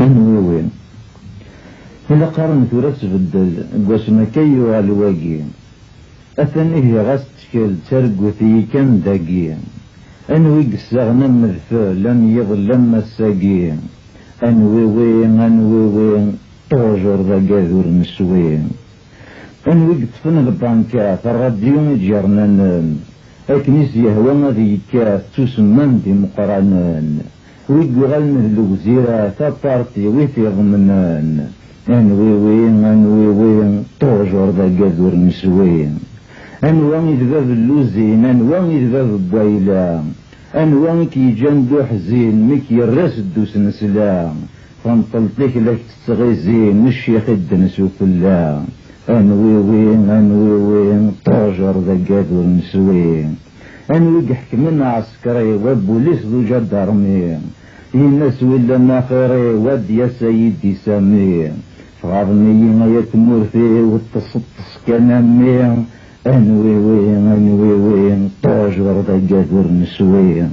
أنوي وين إلا قارن ثلاث بدل قوس مكيو على الواقي أثنيه غاس تشكل ترقوثي كان داقي أنوي قساغنا مذفل لم يظلم الساقي أنوي وين طوجر ذا قاذور نسوين أنوي قطفن البانكات الراديو جرنان أكنيس يهوى ذي كاس تسمن دي مقرنان ويقغل مثل وزيرة تابارتي ويثي ضمنان أنوي وين طوجر ذا قاذور نسوين أنوي يذباب اللوزين أنوي يذباب البويلة أنوي كي جندو حزين ميكي الرسد وسنسلام فانطلتك لك تستغيزين الشيخ الدنس وفلا أنوي وين طاجر ذا قادر نسوين أنوي يحكي من عسكري وبوليس ذو جدارمي الناس ولا ناخري ود يا سيدي سامي فغرني ما يتمور فيه والتصطس كان أمي أنوي وين طاجر ذا قادر نسوين.